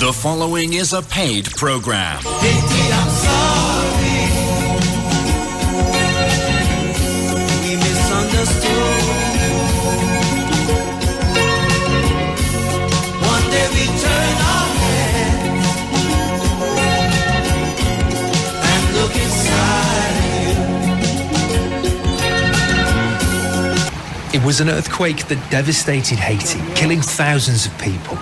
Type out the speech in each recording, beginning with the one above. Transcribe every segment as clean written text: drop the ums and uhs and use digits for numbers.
The following is a paid program. Haiti, I'm sorry. We misunderstood. One day we turn our heads and look inside you. It was an earthquake that devastated Haiti, killing thousands of people.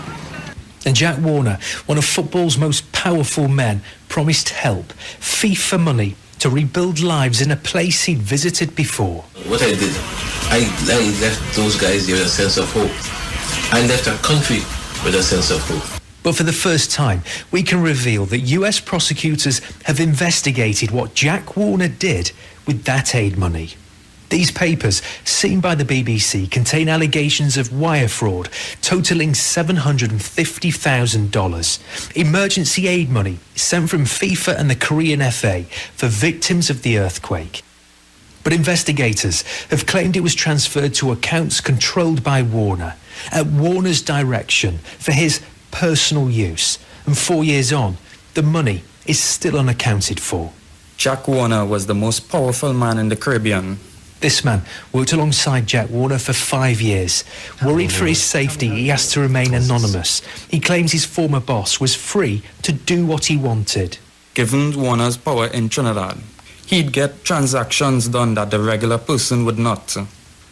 And Jack Warner, one of football's most powerful men, promised help, FIFA money, to rebuild lives in a place he'd visited before. What I did, I left those guys there with a sense of hope. I left a country with a sense of hope. But for the first time, we can reveal that US prosecutors have investigated what Jack Warner did with that aid money. These papers, seen by the BBC, contain allegations of wire fraud totaling $750,000. Emergency aid money sent from FIFA and the Korean FA for victims of the earthquake. But investigators have claimed it was transferred to accounts controlled by Warner, at Warner's direction, for his personal use. And 4 years on, the money is still unaccounted for. Jack Warner was the most powerful man in the Caribbean. This man worked alongside Jack Warner for 5 years. Worried for his safety, he asked to remain anonymous. He claims his former boss was free to do what he wanted. Given Warner's power in Trinidad, he'd get transactions done that the regular person would not.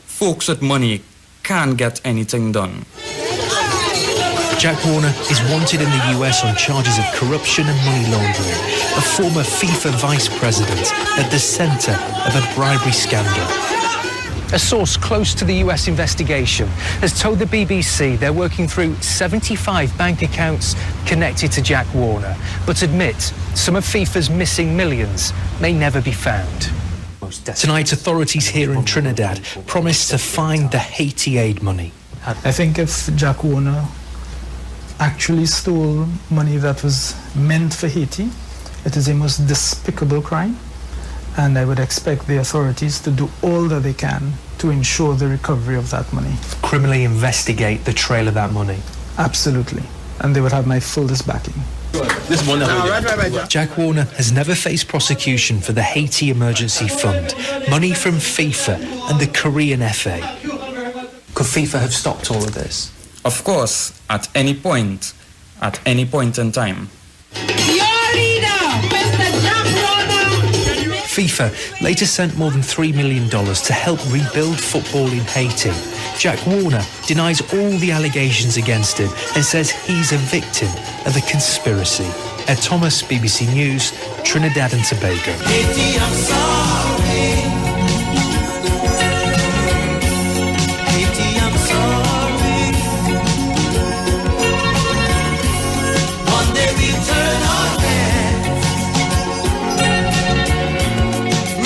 Folks with money can't get anything done. Jack Warner is wanted in the US on charges of corruption and money laundering, a former FIFA vice president at the centre of a bribery scandal. A source close to the US investigation has told the BBC they're working through 75 bank accounts connected to Jack Warner, but admit some of FIFA's missing millions may never be found. Tonight, authorities here in Trinidad promised to find the Haiti aid money. I think if Jack Warner actually stole money that was meant for Haiti, it is a most despicable crime, and I would expect the authorities to do all that they can to ensure the recovery of that money. Criminally investigate the trail of that money. Absolutely, and they would have my fullest backing. Jack Warner has never faced prosecution for the Haiti Emergency Fund, money from FIFA and the Korean FA. Could FIFA have stopped all of this? Of course, at any point in time. FIFA later sent more than $3 million to help rebuild football in Haiti. Jack Warner denies all the allegations against him and says he's a victim of a conspiracy. Ed Thomas, BBC News, Trinidad and Tobago. Haiti, I'm sorry. Haiti, I'm sorry. One day we turn our heads,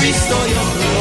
restore your glory.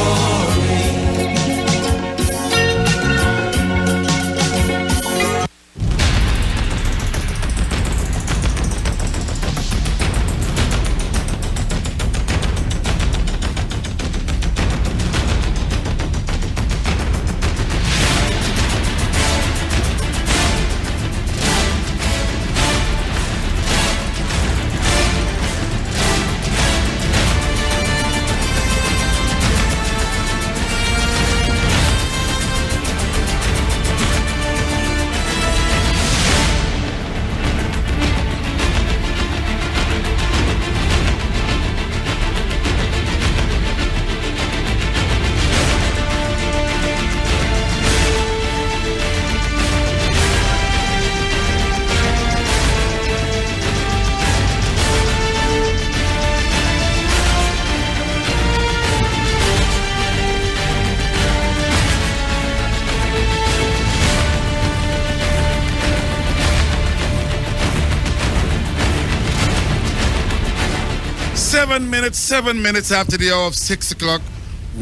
Seven minutes after the hour of 6 o'clock.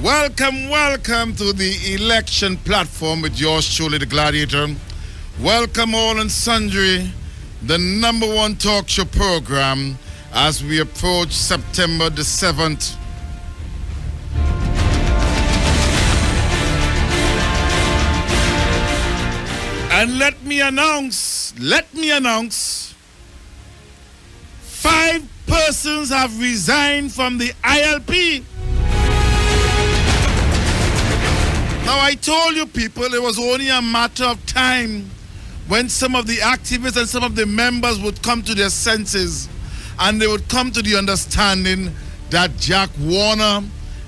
Welcome to the election platform with yours truly, the Gladiator. Welcome all and sundry, the #1 talk show program as we approach September the 7th. And let me announce 5 persons have resigned from the ILP. Now, I told you people it was only a matter of time when some of the activists and some of the members would come to their senses and they would come to the understanding that Jack Warner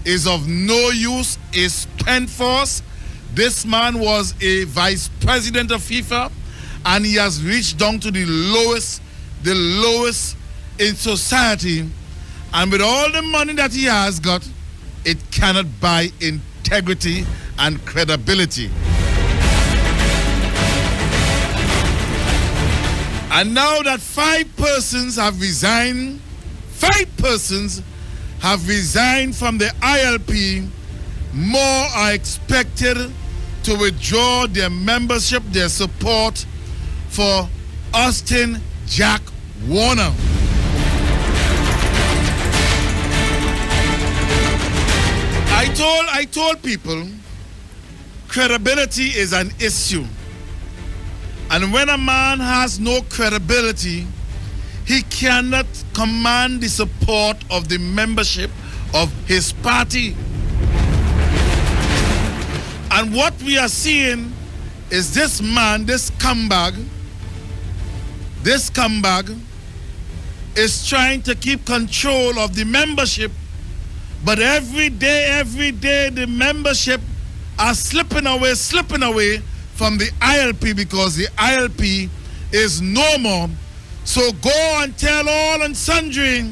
is of no use, is spent force. This man was a vice president of FIFA and he has reached down to the lowest in society. And with all the money that he has got, it cannot buy integrity and credibility. And now that 5 persons have resigned, 5 persons have resigned from the ILP, more are expected to withdraw their membership, their support for Austin Jack Warner. I told people credibility is an issue. And when a man has no credibility, he cannot command the support of the membership of his party. And what we are seeing is this man, this scumbag is trying to keep control of the membership. But every day, the membership are slipping away from the ILP because the ILP is no more. So go and tell all and sundry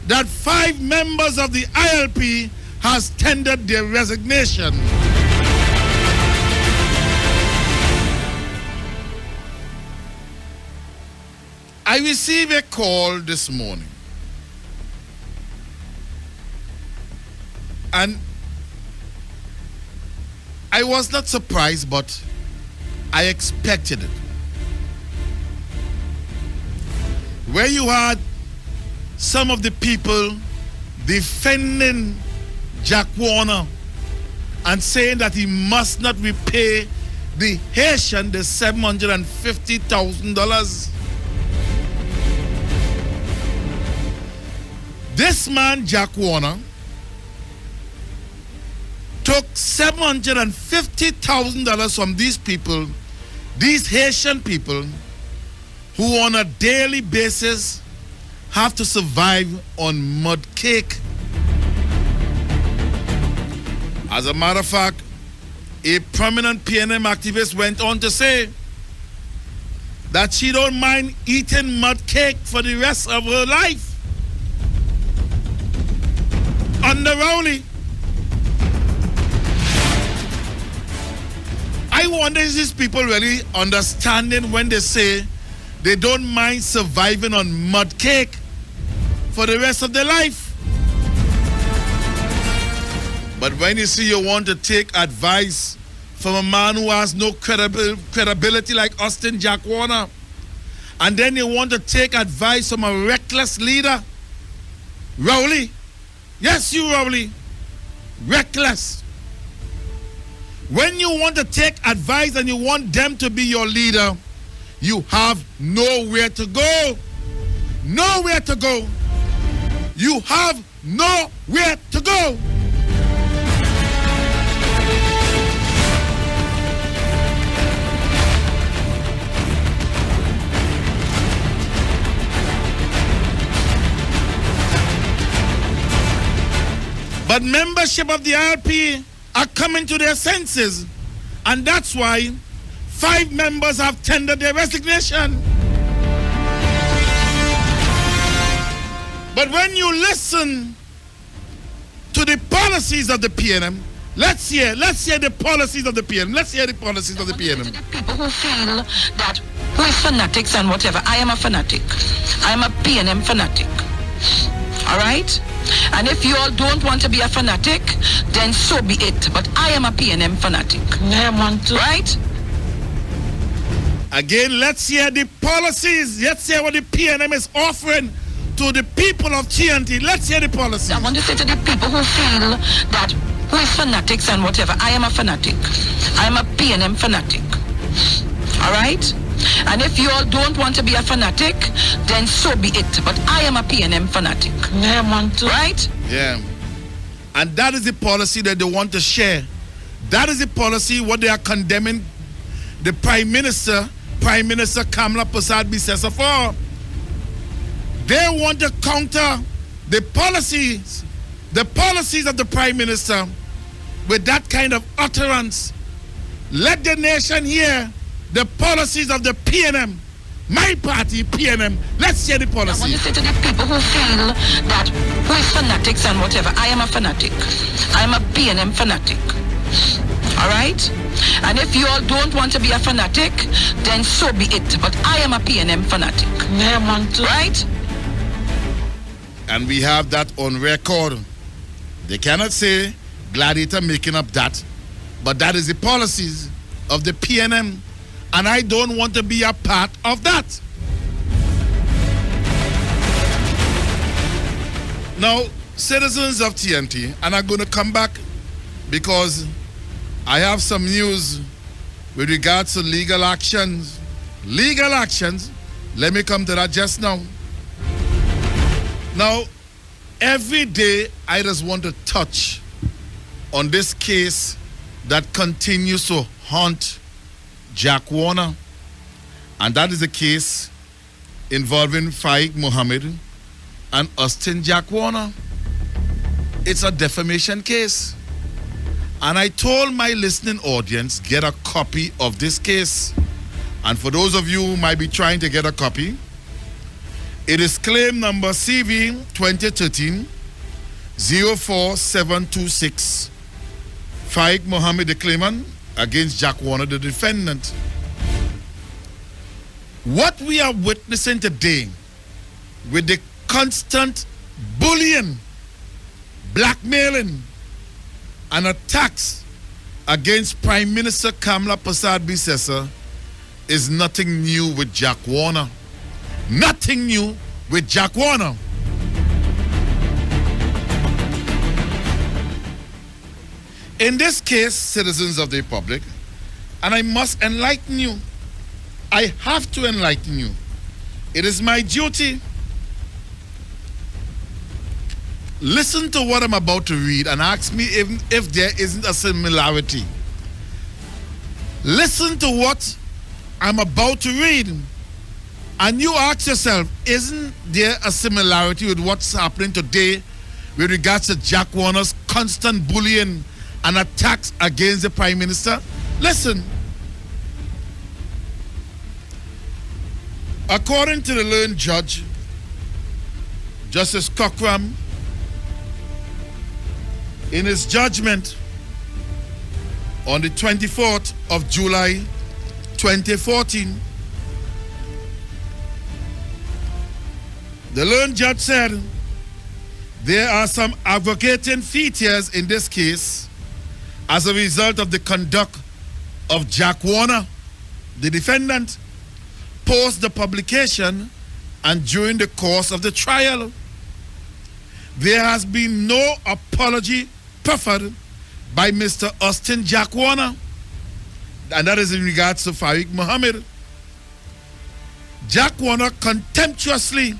that 5 members of the ILP has tendered their resignation. I received a call this morning. And I was not surprised, but I expected it. Where you had some of the people defending Jack Warner and saying that he must not repay the Haitian the $750,000. This man, Jack Warner, took $750,000 from these people, these Haitian people, who on a daily basis have to survive on mud cake. As a matter of fact, a prominent PNM activist went on to say that she don't mind eating mud cake for the rest of her life. Under Rowley. I wonder if these people really understanding when they say they don't mind surviving on mud cake for the rest of their life. But when you see you want to take advice from a man who has no credibility like Austin Jack Warner, and then you want to take advice from a reckless leader, Rowley. Yes, you, Rowley. Reckless. When you want to take advice and you want them to be your leader, you have nowhere to go. Nowhere to go. You have nowhere to go. But membership of the ILP are coming to their senses, and that's why 5 members have tendered their resignation. But when you listen to the policies of the PNM, let's hear the policies of the PNM. Let's hear the policies of the PNM. People who feel that who is fanatics and whatever. I am a fanatic. I am a PNM fanatic. All right? And if you all don't want to be a fanatic, then so be it. But I am a PNM fanatic. I want to. Right? Again, let's hear the policies. Let's hear what the PNM is offering to the people of TNT. Let's hear the policies. I want to say to the people who feel that who is fanatics and whatever. I am a fanatic. I am a PNM fanatic. All right? And if you all don't want to be a fanatic, then so be it. But I am a PNM fanatic. Yeah, man, too. Right? Yeah. And that is the policy that they want to share. That is the policy what they are condemning the Prime Minister Kamla Prasad Bisesa for. They want to counter the policies of the Prime Minister with that kind of utterance. Let the nation hear the policies of the PNM. My party, PNM. Let's hear the policy. I want to say to the people who feel that who is fanatics and whatever, I am a fanatic. I am a PNM fanatic. All right? And if you all don't want to be a fanatic, then so be it. But I am a PNM fanatic. Yeah, man, too. Right? And we have that on record. They cannot say Gladiator making up that, but that is the policies of the PNM. And I don't want to be a part of that. Now, citizens of TNT, and I'm going to come back because I have some news with regards to legal actions. Legal actions. Let me come to that just now. Now, every day I just want to touch on this case that continues to haunt Jack Warner, and that is a case involving Faik Mohammed and Austin Jack Warner. It's a defamation case, and I told my listening audience, get a copy of this case. And for those of you who might be trying to get a copy, it is claim number CV 2013-04726. Faik Mohammed, the claimant, against Jack Warner, the defendant. What we are witnessing today with the constant bullying, blackmailing, and attacks against Prime Minister Kamla Prasad Bisesa is nothing new with Jack Warner. Nothing new with Jack Warner. In this case, citizens of the Republic, and I must enlighten you. I have to enlighten you. It is my duty. Listen to what I'm about to read and ask me if there isn't a similarity. Listen to what I'm about to read. And you ask yourself, isn't there a similarity with what's happening today with regards to Jack Warner's constant bullying and attacks against the Prime Minister? Listen. According to the learned judge, Justice Cockram, in his judgment on the 24th of July 2014, the learned judge said there are some aggravating features in this case as a result of the conduct of Jack Warner, the defendant, post the publication and during the course of the trial. There has been no apology proffered by Mr. Austin Jack Warner, and that is in regards to Faik Mohammed. Jack Warner contemptuously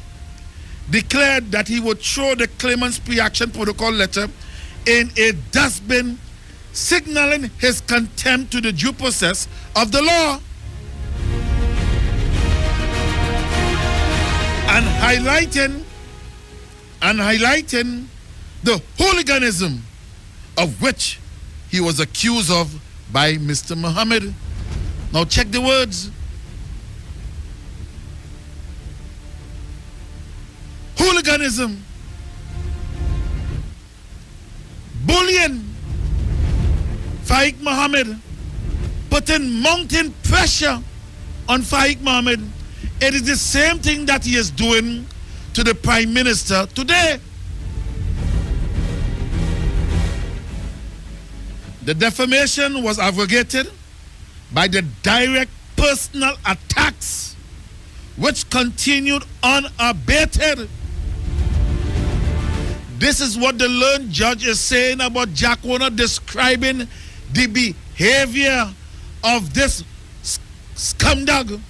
declared that he would throw the claimant's pre-action protocol letter in a dustbin, signaling his contempt to the due process of the law and highlighting the hooliganism of which he was accused of by Mr. Mohammed. Now check the words. Hooliganism, bullying, Faik Mohammed, putting mounting pressure on Faik Mohammed. It is the same thing that he is doing to the Prime Minister today. The defamation was aggravated by the direct personal attacks which continued unabated. This is what the learned judge is saying about Jack Warner, describing the behavior of this scumdog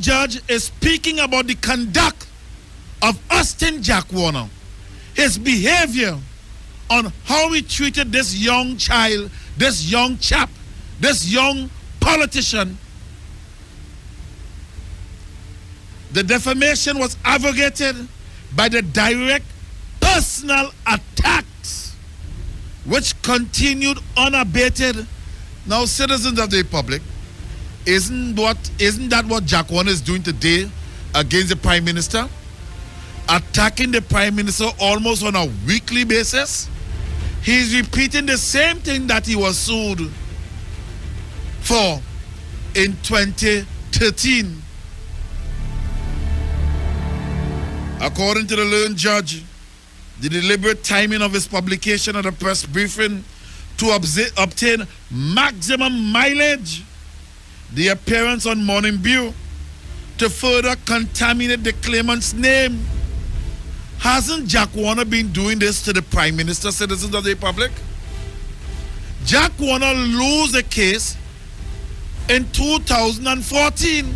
judge is speaking about the conduct of Austin Jack Warner, his behavior on how he treated this young child, this young chap, this young politician. The defamation was abrogated by the direct personal attacks which continued unabated. Now, citizens of the Republic, isn't that what Jack Warner is doing today against the Prime Minister? Attacking the Prime Minister almost on a weekly basis. He's repeating the same thing that he was sued for in 2013. According to the learned judge, the deliberate timing of his publication at a press briefing to obtain maximum mileage, the appearance on Morning Brew to further contaminate the claimant's name. Hasn't Jack Warner been doing this to the Prime Minister, citizens of the Republic? Jack Warner lost the case in 2014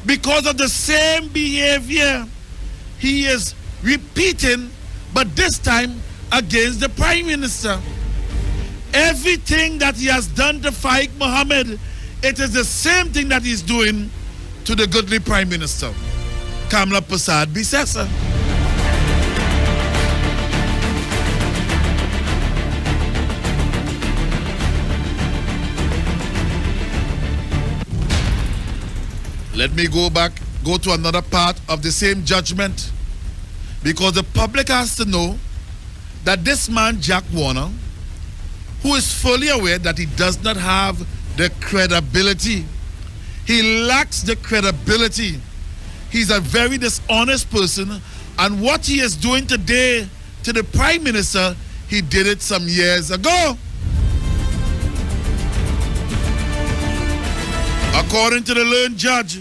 because of the same behavior he is repeating, but this time against the Prime Minister. Everything that he has done to Faiq Mohammed, it is the same thing that he's doing to the goodly Prime Minister, Kamla Prasad Bisesa. Let me go to another part of the same judgment, because the public has to know that this man, Jack Warner, who is fully aware that he does not have the credibility, he lacks the credibility. He's a very dishonest person, and what he is doing today to the Prime Minister, he did it some years ago. According to the learned judge,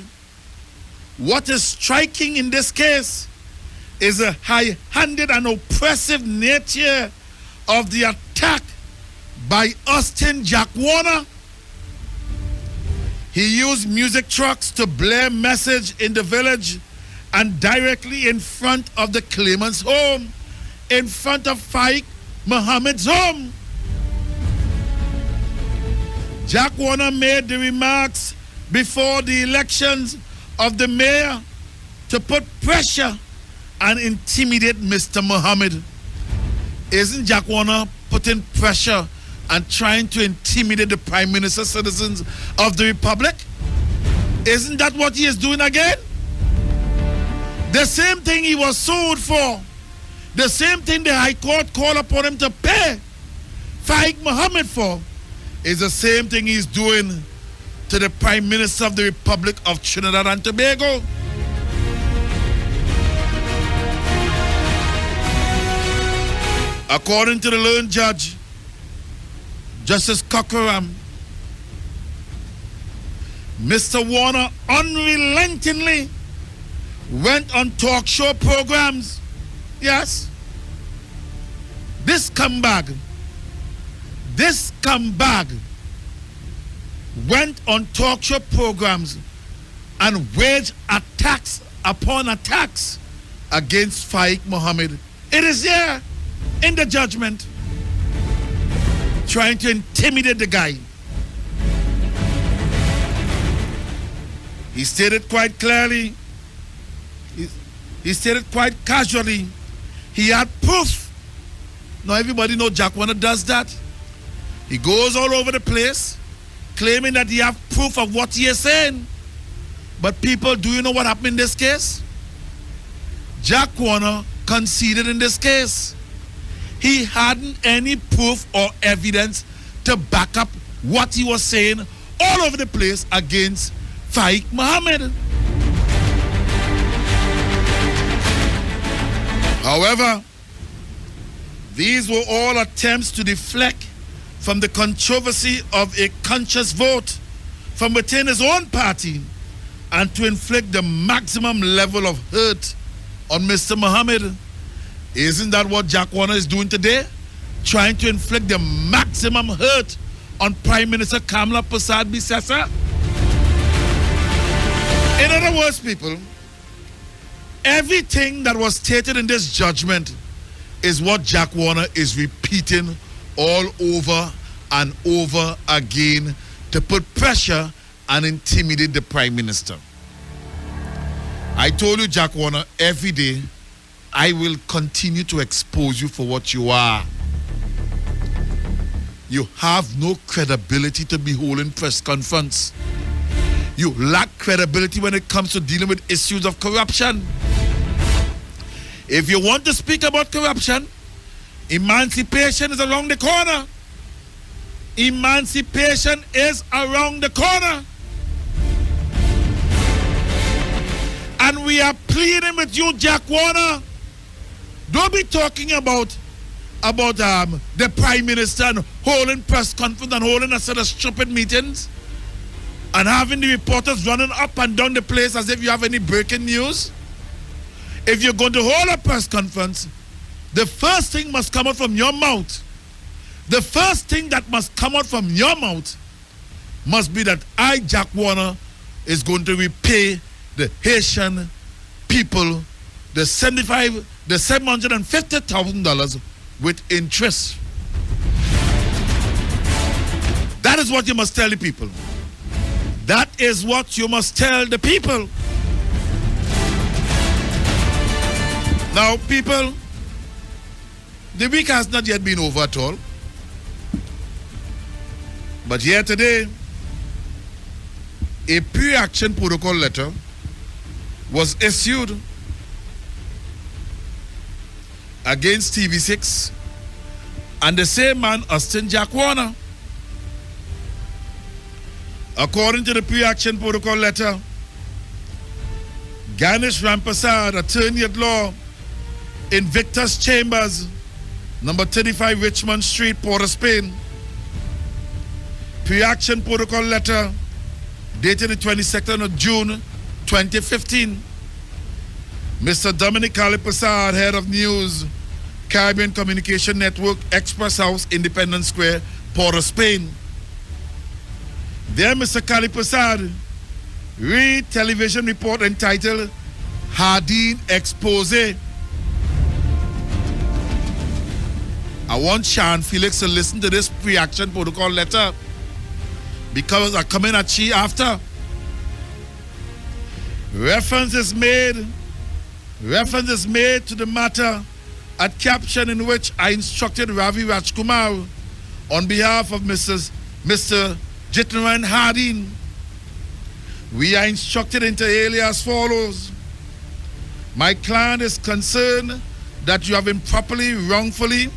what is striking in this case is a high-handed and oppressive nature of the attack by Austin Jack Warner. He used music trucks to blare message in the village and directly in front of the claimant's home, in front of Faiq Mohammed's home. Jack Warner made the remarks before the elections of the mayor to put pressure and intimidate Mr. Mohammed. Isn't Jack Warner putting pressure and trying to intimidate the Prime Minister, citizens of the Republic? Isn't that what he is doing again? The same thing he was sued for, the same thing the High Court called upon him to pay Faiq Mohammed for, is the same thing he's doing to the Prime Minister of the Republic of Trinidad and Tobago. According to the learned judge, Justice Cockram, Mr. Warner unrelentingly went on talk show programs. Yes. This scumbag went on talk show programs and waged attacks upon attacks against Faiq Mohammed. It is there in the judgment, trying to intimidate the guy. He stated quite clearly, he stated quite casually, he had proof. Now everybody knows Jack Warner does that. He goes all over the place claiming that he have proof of what he is saying. But people, do you know what happened in this case? Jack Warner conceded in this case. He hadn't any proof or evidence to back up what he was saying all over the place against Faiq Mohammed. However, these were all attempts to deflect from the controversy of a conscious vote from within his own party and to inflict the maximum level of hurt on Mr. Mohammed. Isn't that what Jack Warner is doing today? Trying to inflict the maximum hurt on Prime Minister Kamla Prasad Bisesa? In other words, people, everything that was stated in this judgment is what Jack Warner is repeating all over and over again to put pressure and intimidate the Prime Minister. I told you, Jack Warner, every day I will continue to expose you for what you are. You have no credibility to be holding press conference. You lack credibility when it comes to dealing with issues of corruption. If you want to speak about corruption, emancipation is around the corner. Emancipation is around the corner. And we are pleading with you, Jack Warner. Don't be talking about the Prime Minister and holding press conference and holding a set of stupid meetings and having the reporters running up and down the place as if you have any breaking news. If you're going to hold a press conference, the first thing must come out from your mouth. The first thing that must come out from your mouth must be that I, Jack Warner, is going to repay the Haitian people the $750,000 with interest. That is what you must tell the people. That is what you must tell the people. Now, people, the week has not yet been over at all. But here today, a pre-action protocol letter was issued against TV6 and the same man, Austin Jack Warner. According to the pre-action protocol letter, Ganesh Rampasad, attorney at law, Invictus Chambers, number 35 Richmond Street, Port of Spain. Pre-action protocol letter dated the 22nd of June 2015. Mr. Dominic Kalipasad, head of news, Caribbean Communication Network, Express House, Independence Square, Port of Spain. There, Mr. Kalipasad, read television report entitled Hardin Expose. I want Sean Felix to listen to this pre-action protocol letter because I'm coming at you after. Reference is made to the matter at caption in which I instructed Ravi Rajkumar on behalf of Mr. Jitnaran Hardin. We are instructed inter alia as follows. My client is concerned that you have improperly, wrongfully,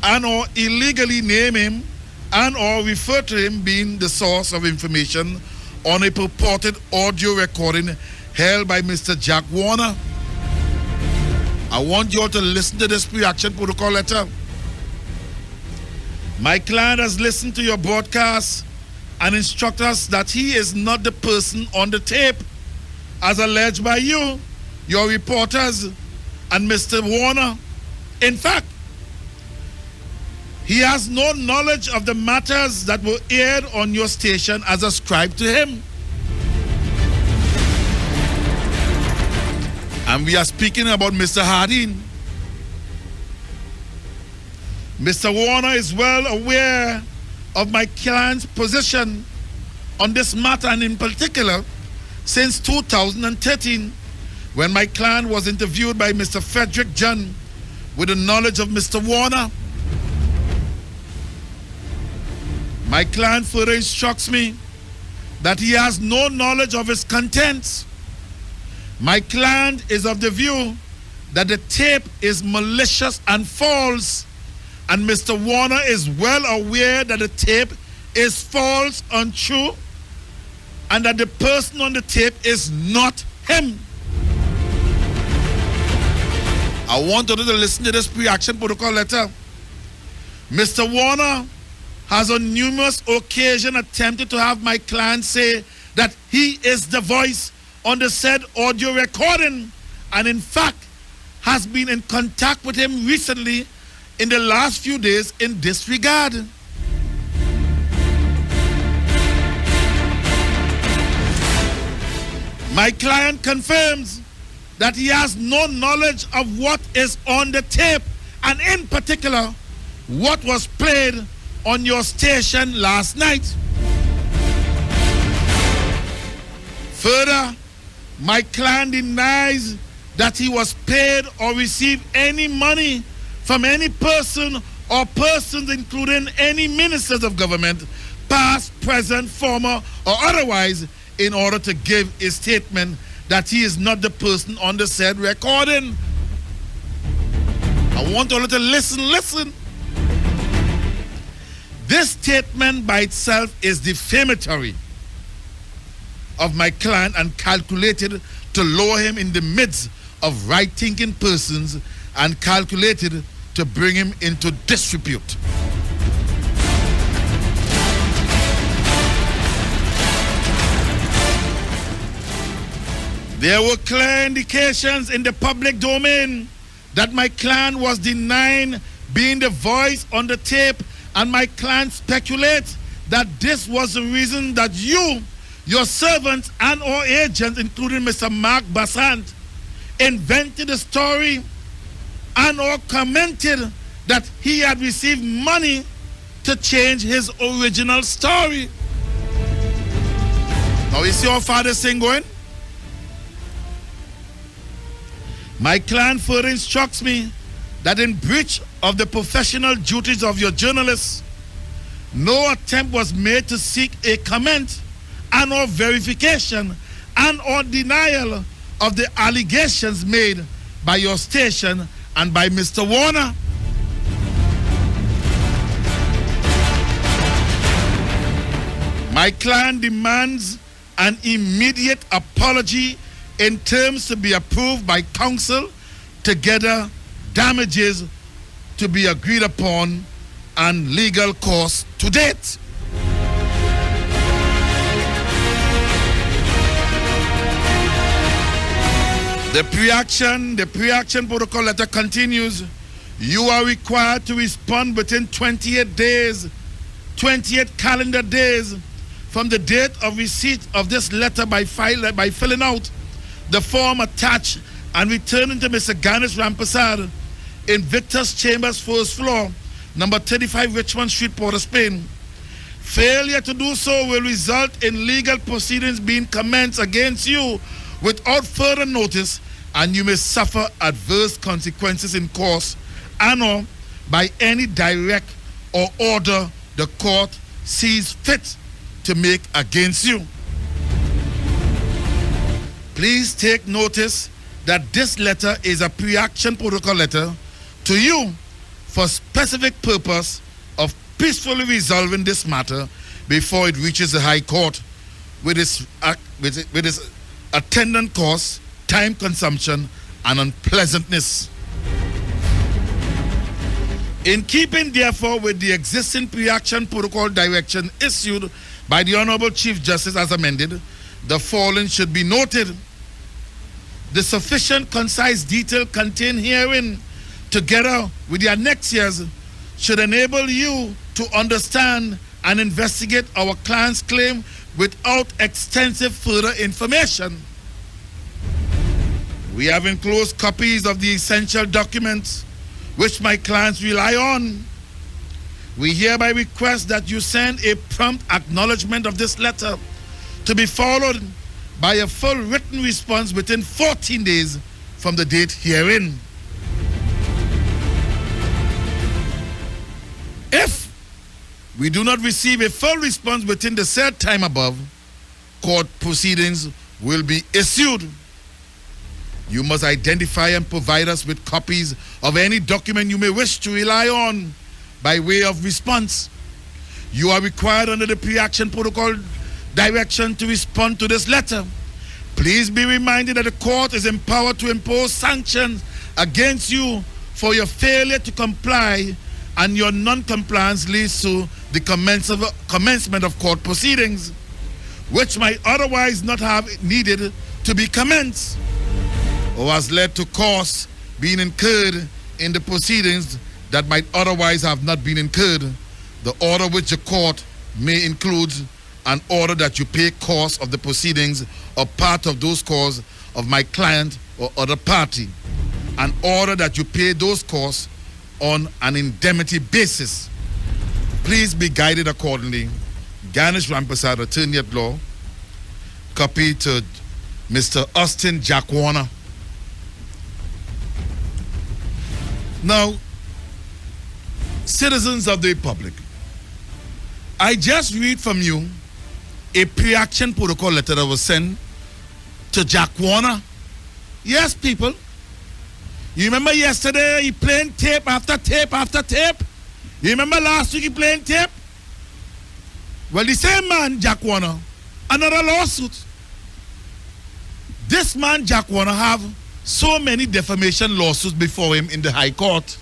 and or illegally named him and or referred to him being the source of information on a purported audio recording held by Mr. Jack Warner. I want you all to listen to this pre-action protocol letter. My client has listened to your broadcast and instructed us that he is not the person on the tape as alleged by you, your reporters, and Mr. Warner. In fact, he has no knowledge of the matters that were aired on your station as ascribed to him. And we are speaking about Mr. Hardin. Mr. Warner is well aware of my client's position on this matter, and in particular, since 2013, when my client was interviewed by Mr. Frederick John with the knowledge of Mr. Warner. My client further instructs me that he has no knowledge of its contents. My client is of the view that the tape is malicious and false, and Mr. Warner is well aware that the tape is false, untrue, and that the person on the tape is not him. I want you to listen to this pre-action protocol letter. Mr. Warner has on numerous occasions attempted to have my client say that he is the voice on the said audio recording, and in fact has been in contact with him recently in the last few days in this regard. My client confirms that he has no knowledge of what is on the tape, and in particular, what was played on your station last night. Further, my client denies that he was paid or received any money from any person or persons, including any ministers of government, past, present, former, or otherwise, in order to give a statement that he is not the person on the said recording. I want all to listen. This statement by itself is defamatory of my client and calculated to lower him in the midst of right-thinking persons and calculated to bring him into disrepute. There were clear indications in the public domain that my client was denying being the voice on the tape, and my client speculates that this was the reason that you, your servants and or agents, including Mr. Mark Bassant, invented a story and or commented that he had received money to change his original story. Now you see how far this thing going? My client further instructs me that in breach of the professional duties of your journalists, no attempt was made to seek a comment and or verification and or denial of the allegations made by your station and by Mr. Warner. My client demands an immediate apology in terms to be approved by council, together damages to be agreed upon and legal costs to date. The pre-action protocol letter continues. You are required to respond within 28 calendar days from the date of receipt of this letter by filling out the form attached and returning to Mr. Ganesh Rampasad in Victor's Chambers, first floor, number 35 Richmond Street, Port of Spain. Failure to do so will result in legal proceedings being commenced against you without further notice, and you may suffer adverse consequences in course and or by any direct or order the court sees fit to make against you. Please take notice that this letter is a pre-action protocol letter to you for specific purpose of peacefully resolving this matter before it reaches the High Court with its attendant costs, time consumption, and unpleasantness. In keeping, therefore, with the existing pre-action protocol direction issued by the Honorable Chief Justice as amended, the following should be noted. The sufficient concise detail contained herein, together with the annexures, should enable you to understand and investigate our client's claim without extensive further information. We have enclosed copies of the essential documents which my clients rely on. We hereby request that you send a prompt acknowledgement of this letter to be followed by a full written response within 14 days from the date herein. If we do not receive a full response within the said time above, court proceedings will be issued. You must identify and provide us with copies of any document you may wish to rely on by way of response. You are required under the pre-action protocol direction to respond to this letter. Please be reminded that the court is empowered to impose sanctions against you for your failure to comply, and your non-compliance leads to the commencement of court proceedings, which might otherwise not have needed to be commenced, or has led to costs being incurred in the proceedings that might otherwise have not been incurred. The order which the court may include and order that you pay costs of the proceedings or part of those costs of my client or other party, and order that you pay those costs on an indemnity basis. Please be guided accordingly. Ganesh Ramprasad, Attorney at Law. Copy to Mr. Austin Jack Warner. Now, citizens of the Republic, I just read from you a pre-action protocol letter that was sent to Jack Warner. Yes, people. You remember yesterday he playing tape after tape after tape? You remember last week he playing tape? Well, the same man, Jack Warner, another lawsuit. This man, Jack Warner, have so many defamation lawsuits before him in the High Court.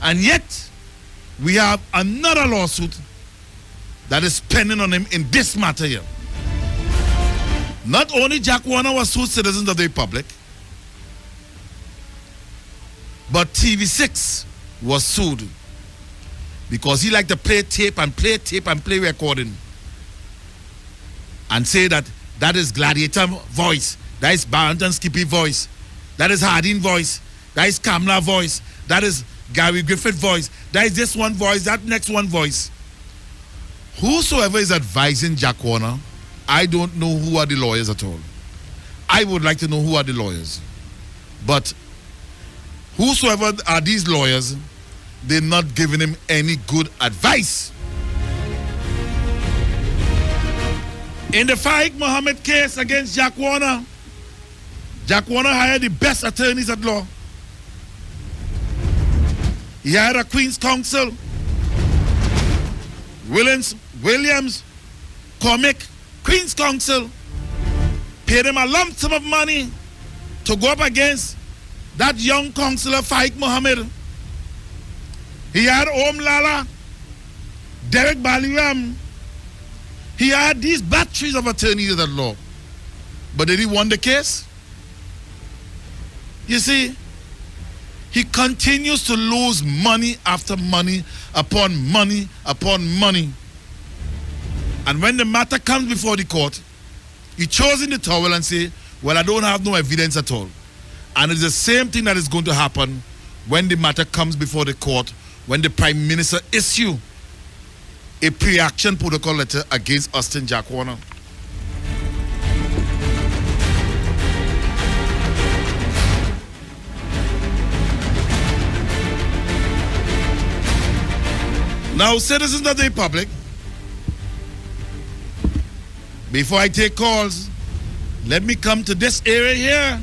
And yet, we have another lawsuit that is pending on him in this matter here. Not only Jack Warner was sued, citizens of the Republic, but TV6 was sued because he liked to play tape and play recording and say that that is Gladiator voice, that is Barrington Skippy voice, that is Harding voice, that is Kamala voice, that is Gary Griffith voice, that is this one voice, that next one voice. Whosoever is advising Jack Warner, I don't know who are the lawyers at all. I would like to know who are the lawyers. But whosoever are these lawyers, they're not giving him any good advice. In the Faik Mohammed case against Jack Warner hired the best attorneys at law. He hired a Queen's Counsel, Williams, Cormick, Queen's Counsel, paid him a lump sum of money to go up against that young councillor Faik Mohammed. He had Om Lala, Derek Baliram. He had these batteries of attorneys at law. But did he win the case? You see, he continues to lose money after money upon money upon money. And when the matter comes before the court, he throws in the towel and say, well, I don't have no evidence at all. And it's the same thing that is going to happen when the matter comes before the court, when the Prime Minister issue a pre-action protocol letter against Austin Jack Warner. Now, citizens of the Republic, before I take calls, let me come to this area here.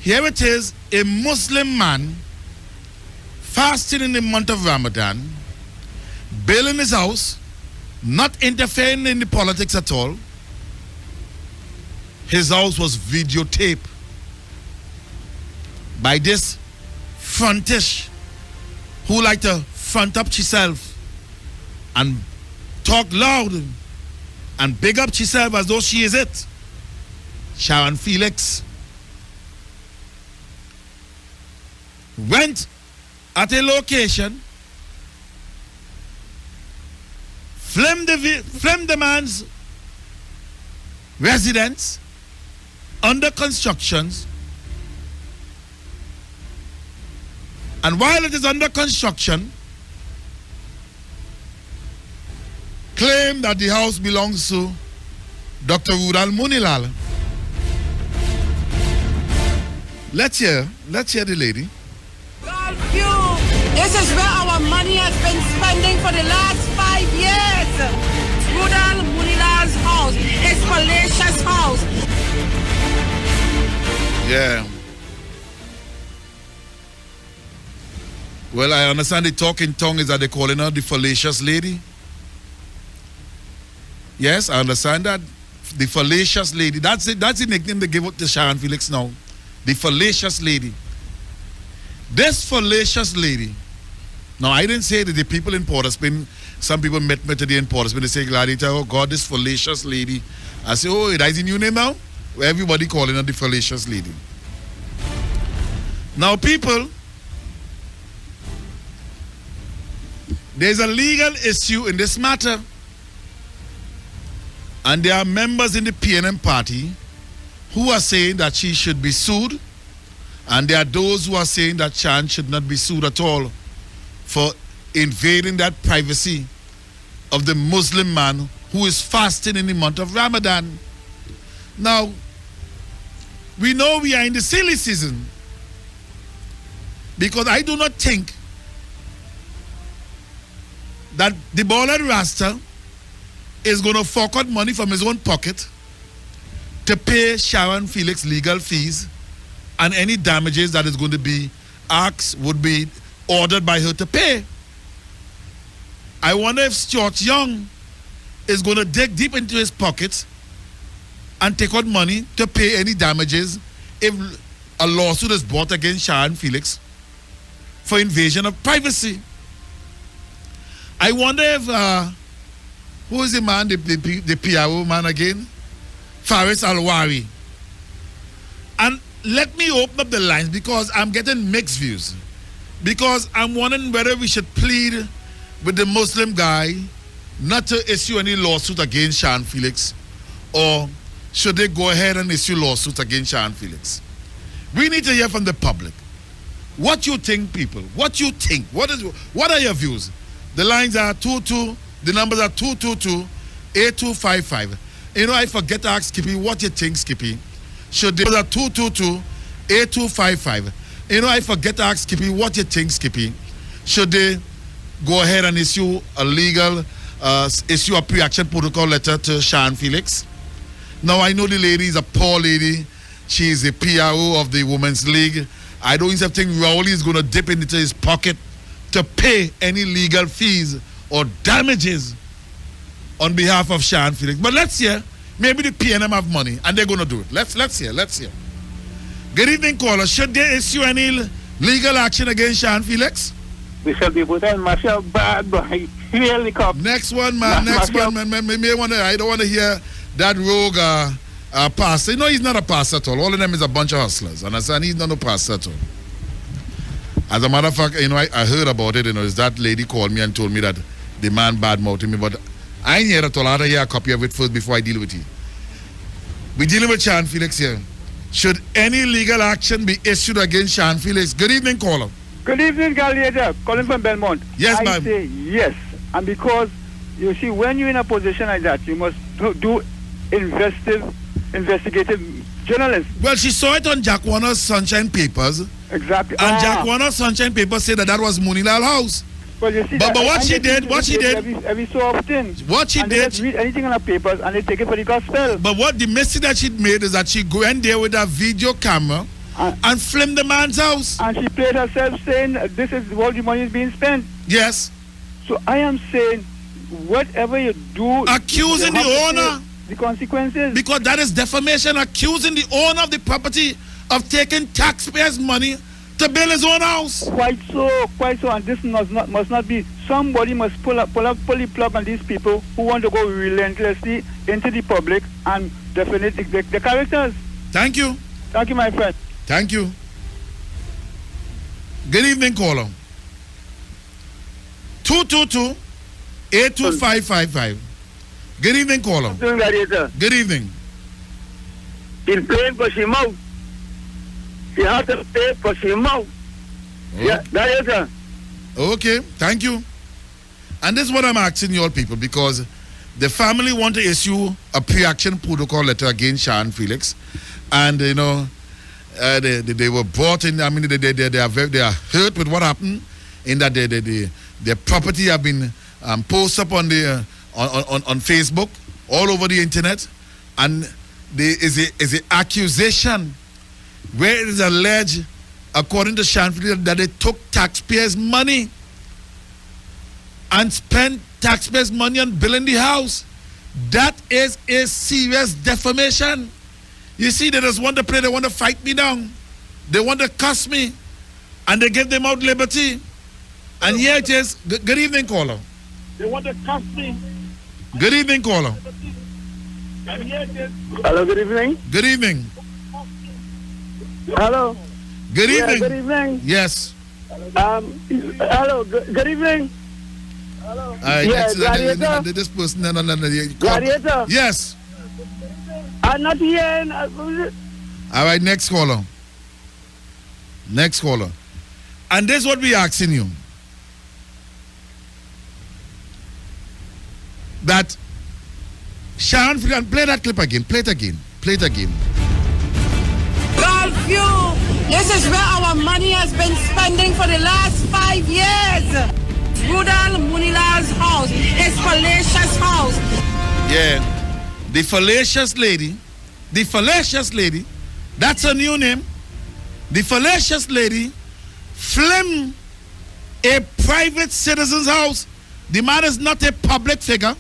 Here it is, a Muslim man fasting in the month of Ramadan, building his house, not interfering in the politics at all. His house was videotaped by this frontish who like to front up herself and talk loud and big up herself as though she is it. Sharon Felix went at a location, filmed the man's residence under constructions, and while it is under construction, claim that the house belongs to Dr. Rudal Munilal. Let's hear the lady. This is where our money has been spending for the last 5 years. Rudal Munilal's house, his fallacious house. Yeah. Well, I understand the talking tongue is that they're calling her the fallacious lady. Yes, I understand that. The fallacious lady. That's it. That's the nickname they give up to Sharon Felix now. The fallacious lady. This fallacious lady. Now, I didn't say that the people in Port of Spain, some people met me today in Port of Spain, they say, Gladiator, oh God, this fallacious lady. I say, oh, that is a new name now? Everybody calling her the fallacious lady. Now, people, There's a legal issue in this matter. And there are members in the PNM party who are saying that she should be sued. And there are those who are saying that Shan should not be sued at all for invading that privacy of the Muslim man who is fasting in the month of Ramadan. Now, we know we are in the silly season, because I do not think that the bald Rasta is going to fork out money from his own pocket to pay Sharon Felix legal fees and any damages that is going to be asked would be ordered by her to pay. I wonder if Stuart Young is going to dig deep into his pockets and take out money to pay any damages if a lawsuit is brought against Sharon Felix for invasion of privacy. I wonder if, who is the man, the PRO man again? Faris Alwari. And let me open up the lines, because I'm getting mixed views. Because I'm wondering whether we should plead with the Muslim guy not to issue any lawsuit against Sharon Felix, or should they go ahead and issue lawsuits against Sharon Felix? We need to hear from the public. What you think, people? What you think? What are your views? The lines are 22, the numbers are 222-8255. You know, I forget to ask Skippy, what you think, Skippy? Should they 222-8255. You know, I forget to ask Skippy, what you think, Skippy? Should they go ahead and issue a legal, issue a pre-action protocol letter to Sharon Felix? Now, I know the lady is a poor lady. She is a PRO of the Women's League. I don't even think Rowley is going to dip into his pocket to pay any legal fees or damages on behalf of Sharon Felix. But let's hear. Maybe the PNM have money and they're going to do it. Let's hear. Good evening, caller. Should they issue any legal action against Sharon Felix? We shall be put on Marshall bad boy. Really come. Next one, man. Next one, man. I don't want to hear that rogue pastor. No, he's not a pastor at all. All of them is a bunch of hustlers. Understand? He's not a pastor at all. As a matter of fact, you know, I heard about it. You know, is that lady called me and told me that the man bad-mouthing me, but I ain't hear at all. I had to hear a copy of it first before I deal with you. We're dealing with Sharon Felix here. Should any legal action be issued against Sharon Felix? Good evening, caller. Good evening, Gladiator. Calling from Belmont. Yes, I ma'am. say yes. And because, you see, when you're in a position like that, you must do investigative journalism. Well, she saw it on Jack Warner's Sunshine Papers. Exactly. And Jack Warner's Sunshine Papers said that was Moonilal House. Well, you see, but what she did, every so often. What she They just read anything on the papers and they take it for the gospel. But what the mistake that she made is that she went there with a video camera and filmed the man's house. And she played herself saying, this is all the money is being spent. Yes. So I am saying, whatever you do, accusing the owner, the consequences. Because that is defamation, accusing the owner of the property of taking taxpayers' money to build his own house. Quite so. And this must not be. Somebody must pull the plug on these people who want to go relentlessly into the public and definite the characters. Thank you. Thank you, my friend. Thank you. Good evening, caller. 222-82555. Good evening, caller. Good evening. She's paying for she mouth. She has to pay for she mouth. Oh. Yeah, that is her. Okay, thank you. And this is what I'm asking you all people, because the family want to issue a pre-action protocol letter against Sharon Felix, and you know they were brought in. I mean, they are hurt with what happened, in that their property have been posted up on the on Facebook, all over the internet, and there is a accusation where it is alleged, according to Sharon Felix, that they took taxpayers' money and spent taxpayers' money on building the house. That is a serious defamation. You see, they just want to play, they want to fight me down. They want to cuss me. And they give them out liberty. And here it is. Good evening, caller. They want to cuss me. Good evening, caller. Hello, good evening. Good evening. Hello. Good evening. Good evening. Yes. Hello, good evening. All right, Yeah, Gladiator. this person, no. Gladiator. Yes. I'm not here. All right, next caller. Next caller. And this is what we're asking you. That Sharon, play that clip again. Play it again. God, you, this is where our money has been spending for the last 5 years. Rudal Munila's house, his fallacious house. Yeah. The fallacious lady, that's a new name. The fallacious lady filmed a private citizen's house. The man is not a public figure.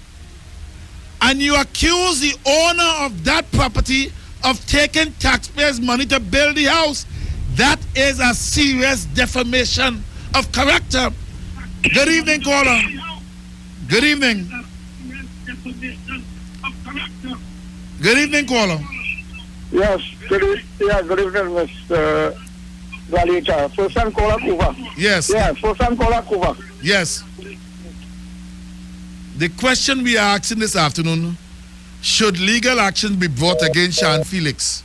And you accuse the owner of that property of taking taxpayers' money to build the house. That is a serious defamation of character. Good evening, caller. Good evening. Good evening, caller. Yes, good evening, Mr. Gladiator. First time caller, Kuva. Yes. Yeah, first time caller, Kuva. Yes. The question we are asking this afternoon, should legal actions be brought against Shan Felix?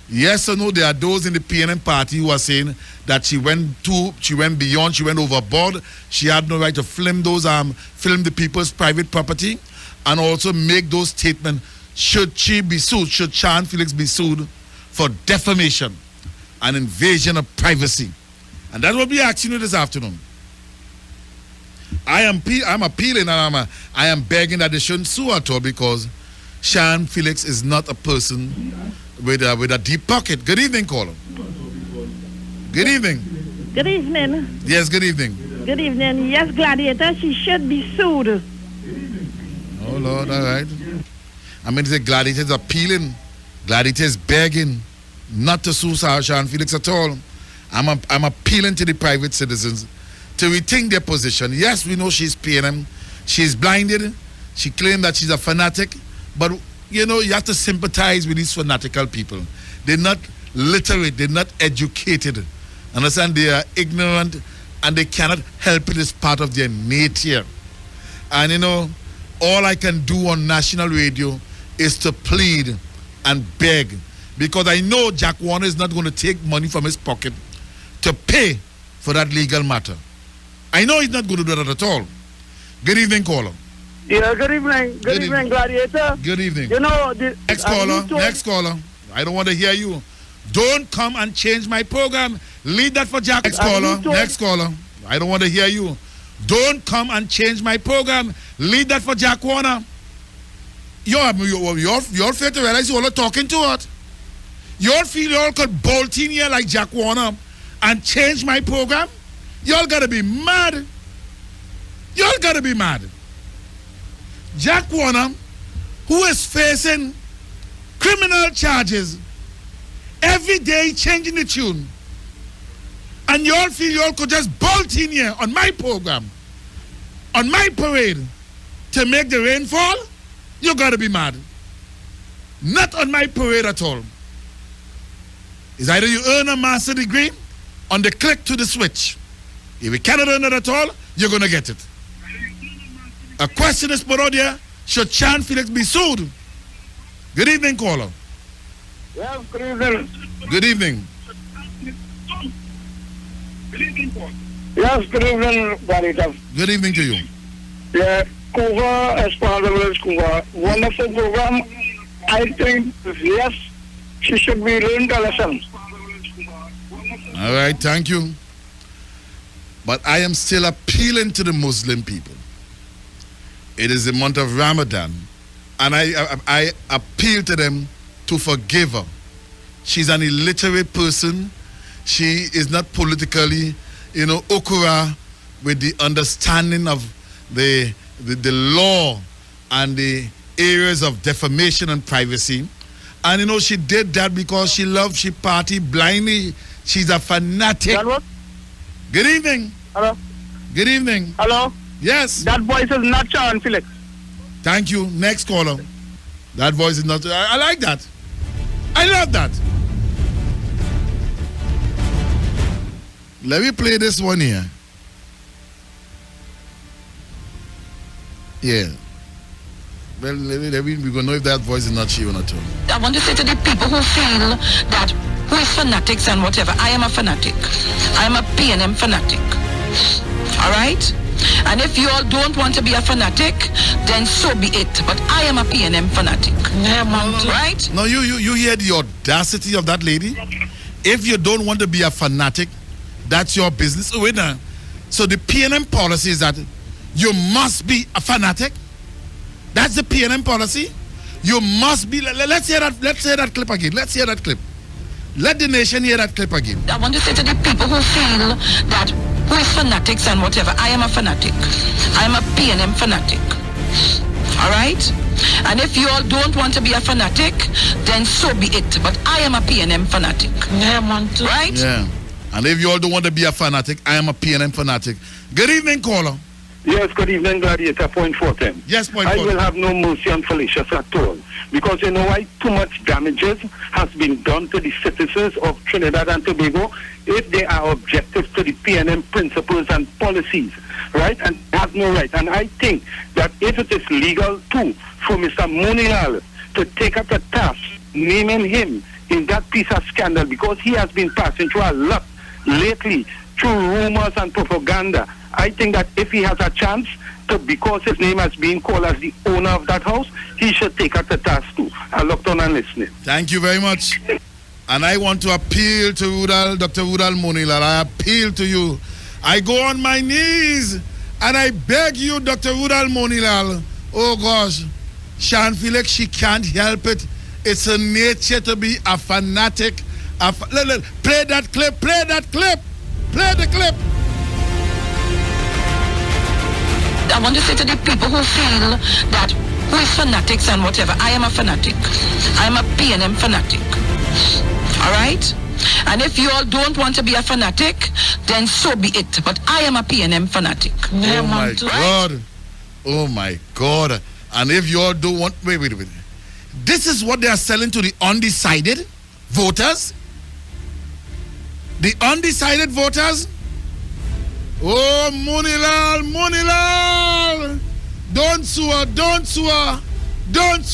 Yes or no, there are those in the PNM party who are saying that she went beyond, she went overboard, she had no right to film the people's private property and also make those statements. Should she be sued? Should Shan Felix be sued for defamation and invasion of privacy? And that's what we're asking you this afternoon. I'm appealing and I am begging that they shouldn't sue at all because Shan Felix is not a person with a deep pocket. Good evening, caller. Good evening. Good evening. Yes, good evening. Good evening. Yes, Gladiator, she should be sued. Oh, Lord, all right. I mean, the Gladiator is appealing. Gladiator is begging not to sue Shan Felix at all. I'm appealing to the private citizens to rethink their position. Yes, we know she's PNM. She's blinded. She claimed that she's a fanatic. But, you know, you have to sympathize with these fanatical people. They're not literate. They're not educated. Understand? They are ignorant and they cannot help it. It's part of their nature. And, you know, all I can do on national radio is to plead and beg. Because I know Jack Warner is not going to take money from his pocket to pay for that legal matter. I know he's not going to do that at all. Good evening, caller. Yeah, good evening. Good evening, Gladiator. Good evening. You know, next caller. I don't want to hear you. Don't come and change my program. Leave that for Jack. Next caller. I don't want to hear you. Don't come and change my program. Leave that for Jack Warner. You're fair to realize you all are talking to it. You all feel you all could bolt in here like Jack Warner and change my program? Y'all gotta be mad. Y'all gotta be mad. Jack Warner, who is facing criminal charges, every day changing the tune. And y'all feel y'all could just bolt in here on my program, on my parade, to make the rain fall? You gotta be mad. Not on my parade at all. It's either you earn a master degree on the click to the switch. If you cannot earn it at all, you're going to get it. A question is put out there, should Shan Felix be sued? Good evening, caller. Yes, good evening. Good evening. Yes, good evening, Gladiator. Good evening to you. Yeah, Kuva, as part of the Kuva, wonderful program. I think, yes, she should be learned a lesson. All right, thank you. But I am still appealing to the Muslim people. It is the month of Ramadan, and I appeal to them to forgive her. She's an illiterate person. She is not politically, okra with the understanding of the law and the areas of defamation and privacy. And she did that because she partied blindly. She's a fanatic. Good evening. Hello. Good evening. Hello. Yes. That voice is not Shan Felix. Thank you. Next caller. That voice is not. I like that. I love that. Let me play this one here. Yeah. Well, we're going to know if that voice is not she or not. I want to say to the people who feel that who is fanatics and whatever, I am a fanatic. I am a PNM fanatic. All right? And if you all don't want to be a fanatic, then so be it. But I am a PNM fanatic. Right? No, you hear the audacity of that lady? If you don't want to be a fanatic, that's your business. Oh, wait now. So the PNM policy is that you must be a fanatic? That's the PNM policy? You must be. Let's hear that clip again. Let's hear that clip. Let the nation hear that clip again. I want to say to the people who feel that who is fanatics and whatever, I am a fanatic. I am a PNM fanatic. All right? And if you all don't want to be a fanatic, then so be it. But I am a PNM fanatic. Right? Yeah. And if you all don't want to be a fanatic, I am a PNM fanatic. Good evening, caller. Yes, good evening, Gladiator. Point 410. Yes, point I 410. will have no mercy on Felicius at all. Because you know why? Too much damages has been done to the citizens of Trinidad and Tobago if they are objective to the PNM principles and policies, right? And have no right. And I think that if it is legal too for Mr. Munilal to take up a task naming him in that piece of scandal, because he has been passing through a lot lately through rumors and propaganda. I think that if he has a chance to, because his name has been called as the owner of that house, he should take up the task too. I looked on and listening. Thank you very much. And I want to appeal to Dr. Udal Munilal. I appeal to you. I go on my knees and I beg you, Dr. Udal Munilal. Oh gosh, Sean Felix, she can't help it. It's her nature to be a fanatic. Play that clip. Play that clip. Play the clip. I want to say to the people who feel that who is fanatics and whatever, I am a fanatic. I am a PNM fanatic. All right? And if you all don't want to be a fanatic, then so be it. But I am a PNM fanatic. Oh my God. Oh my God. And if you all don't want, wait. This is what they are selling to the undecided voters? The undecided voters? Oh, Munilal! Don't sue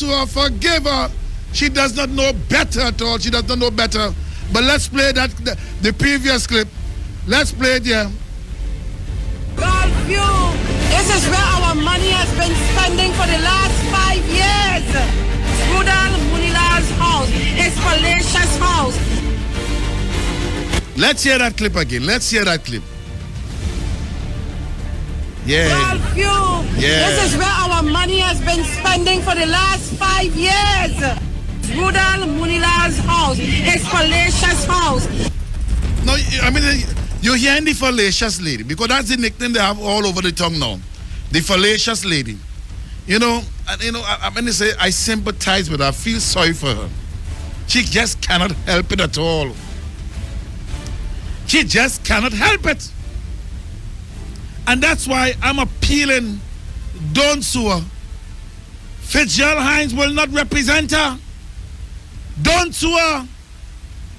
her, forgive her. She does not know better at all. She does not know better. But let's play the previous clip. Let's play it here. Gulfview, this is where our money has been spending for the last 5 years. Udal Munilal's house, his fallacious house. Let's hear that clip again. Let's hear that clip. Yeah. Gulfview, this is where our money has been spending for the last 5 years. Udal Munilal's house, his fallacious house. No, I mean, you're hearing the fallacious lady, because that's the nickname they have all over the tongue now. The fallacious lady. I'm going to say I sympathize with her. I feel sorry for her. She just cannot help it at all. She just cannot help it. And that's why I'm appealing. Don't sue her. Fitzgerald Hines will not represent her. Don't sue her.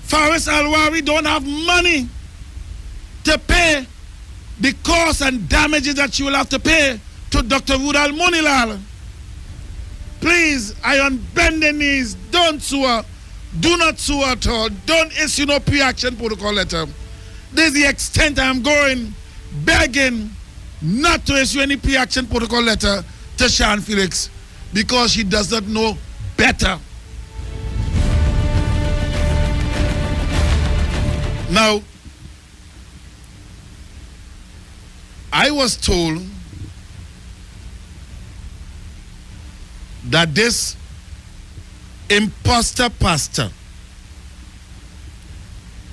Faris Alwari don't have money to pay the costs and damages that she will have to pay to Dr. Udal Munilal. Please, I on bending knees. Don't sue her. Do not sue her at all. Don't issue no pre-action protocol letter. This is the extent I'm going, begging not to issue any pre-action protocol letter to Sean Felix, because she does not know better. Now, I was told that this imposter pastor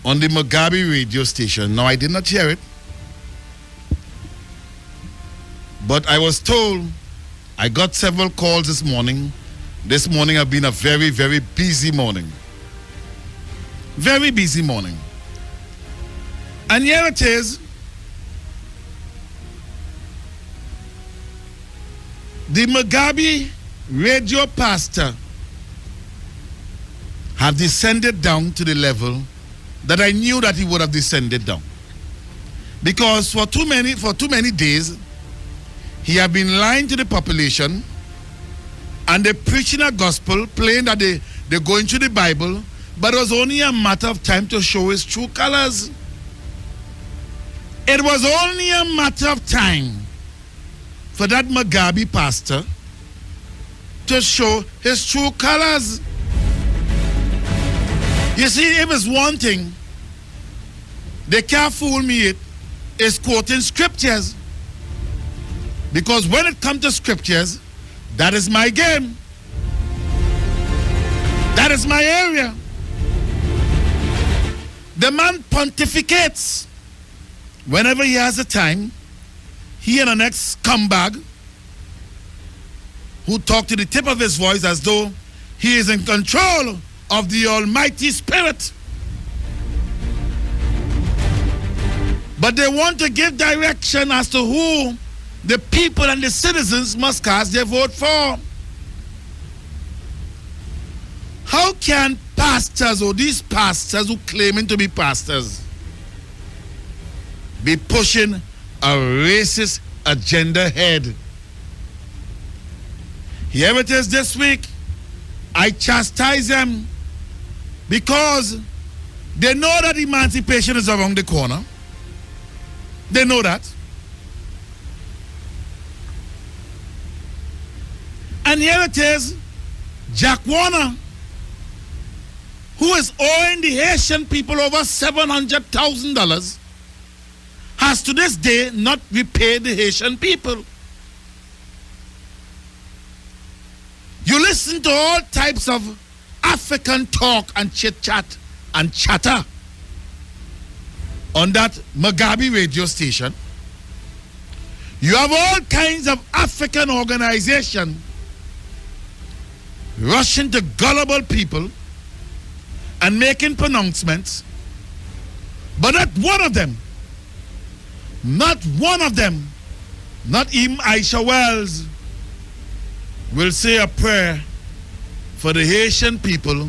on the Mugabe radio station, now I did not hear it, but I was told, I got several calls this morning. This morning has been a very, very busy morning. Very busy morning. And here it is. The Mugabe radio pastor have descended down to the level that I knew that he would have descended down. Because for too many days, He have been lying to the population, and they're preaching a gospel, playing that they're going through the Bible, but it was only a matter of time to show his true colors. It was only a matter of time for that Mugabe pastor to show his true colors. You see, if it's one thing they can't fool me, it's quoting scriptures. Because when it comes to scriptures, that is my game. That is my area. The man pontificates whenever he has a time. He and the next scumbag who talk to the tip of his voice as though he is in control of the Almighty Spirit. But they want to give direction as to who the people and the citizens must cast their vote for. How can pastors, or these pastors who claiming to be pastors, be pushing a racist agenda ahead? Here it is this week. I chastise them because they know that emancipation is around the corner. They know that. And here it is, Jack Warner, who is owing the Haitian people over $700,000, has to this day not repaid the Haitian people. You listen to all types of African talk and chit-chat and chatter on that Mugabe radio station. You have all kinds of African organizations rushing to gullible people and making pronouncements, but not one of them, not even Aisha Wells, will say a prayer for the Haitian people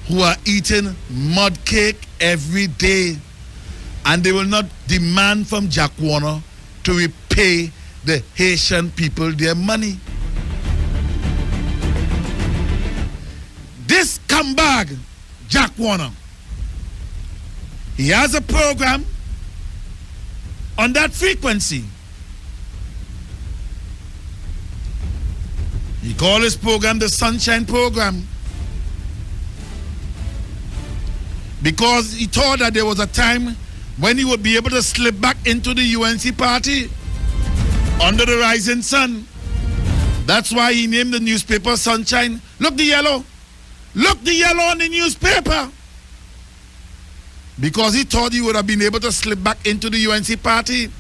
who are eating mud cake every day, and they will not demand from Jack Warner to repay the Haitian people their money. This scumbag, Jack Warner, he has a program on that frequency. He called his program the Sunshine Program because he thought that there was a time when he would be able to slip back into the UNC party under the rising sun. That's why he named the newspaper Sunshine. Look the yellow. Look the yellow on the newspaper. Because he thought he would have been able to slip back into the UNC party.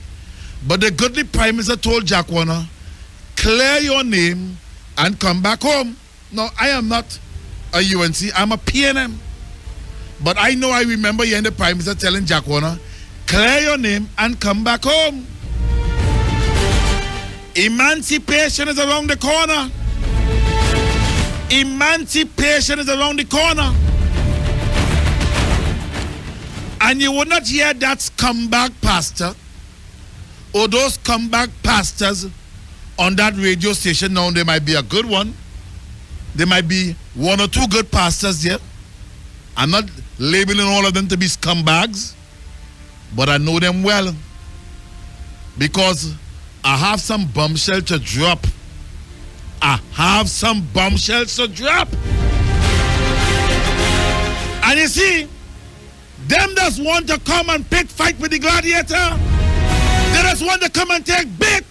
But the goodly Prime Minister told Jack Warner, clear your name and come back home. No, I am not a UNC, I'm a PNM. But I know, I remember hearing the Prime Minister telling Jack Warner, clear your name and come back home. Emancipation is around the corner. Emancipation is around the corner. And you will not hear that scumbag pastor or those scumbag pastors on that radio station. Now, there might be a good one. There might be one or two good pastors there. I'm not labeling all of them to be scumbags, but I know them well because I have some bombshell to drop. I have some bombshells to drop. And you see, them just want to come and pick fight with the Gladiator. They just want to come and take bait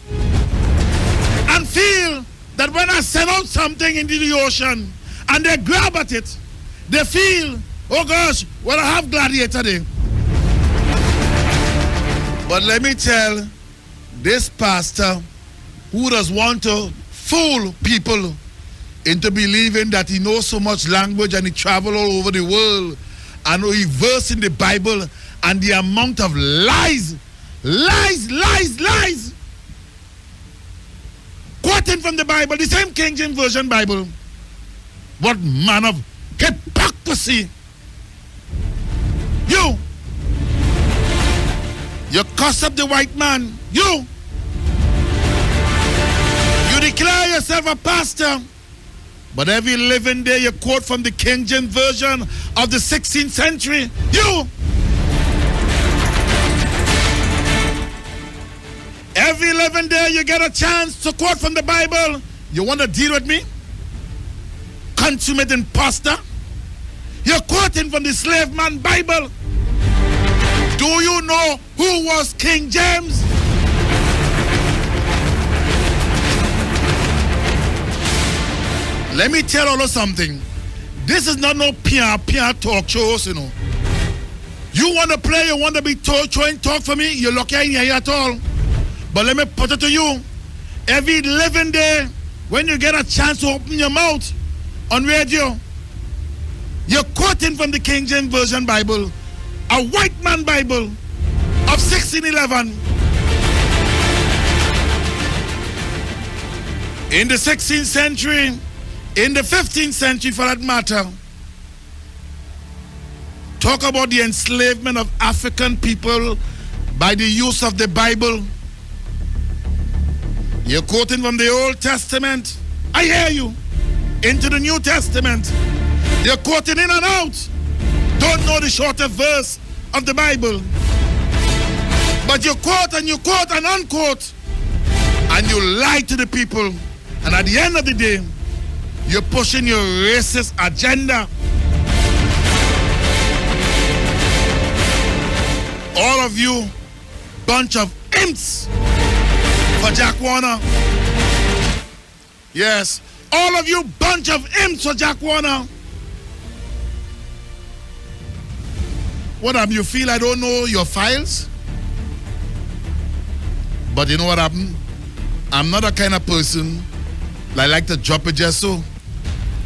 and feel that when I send out something into the ocean and they grab at it, they feel, oh gosh, well, I have Gladiator there. But let me tell this pastor who does want to fool people into believing that he knows so much language and he travels all over the world and he verse in the Bible, and the amount of lies, quoting from the Bible, the same King James Version Bible. What man of hypocrisy. You cuss up the white man. You You declare yourself a pastor, but every living day you quote from the King James Version of the 16th century. You! Every 11 day you get a chance to quote from the Bible. You want to deal with me? Consummate imposter. You're quoting from the slave man Bible. Do you know who was King James? Let me tell you something. This is not no PR talk shows, you know. You want to play, you want to be trying to talk for me, you're lucky I ain't here at all. But let me put it to you. Every living day, when you get a chance to open your mouth on radio, you're quoting from the King James Version Bible, a white man Bible of 1611. In the 16th century, in the 15th century for that matter, talk about the enslavement of African people by the use of the Bible. You're quoting from the Old Testament. I hear you. Into the New Testament. You're quoting in and out. Don't know the shorter verse of the Bible. But you quote and unquote. And you lie to the people. And at the end of the day, you're pushing your racist agenda. All of you, bunch of imps for Jack Warner. Yes, all of you, bunch of imps for Jack Warner. What happened? You feel I don't know your files? But you know what happened? I'm not a kind of person that like to drop it just so.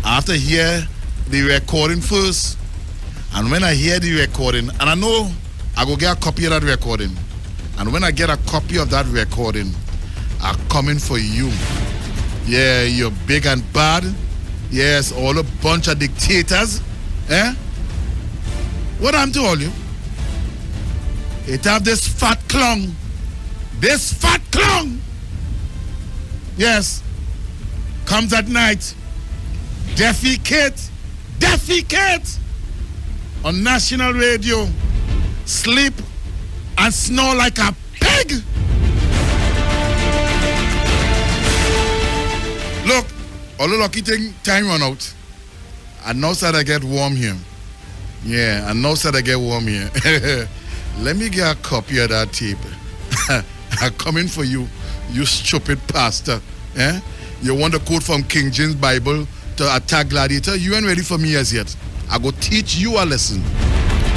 I have to hear the recording first. And when I hear the recording, and I know I go get a copy of that recording. And when I get a copy of that recording, I'm coming for you. Yeah, you're big and bad. Yes, all a bunch of dictators. Eh? What happened to all you? It have this fat clown. This fat clown. Yes. Comes at night. Defecate on national radio, sleep and snore like a pig. Look, all the lucky thing, time run out. And now that I get warm here. Yeah, and now that I get warm here. Let me get a copy of that tape. I'm coming for you, you stupid pastor. Eh? You want to quote from King James Bible to attack Gladiator? You ain't ready for me as yet. I go teach you a lesson.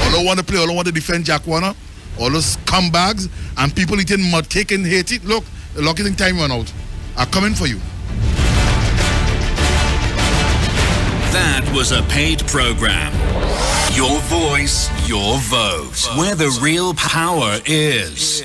All I want to play, all I want to defend Jack Warner, all those scumbags and people eating mud cake in Haiti. Look, the lucky thing time run out. I'm coming for you. That was a paid program. Your voice, your vote. Where the real power is.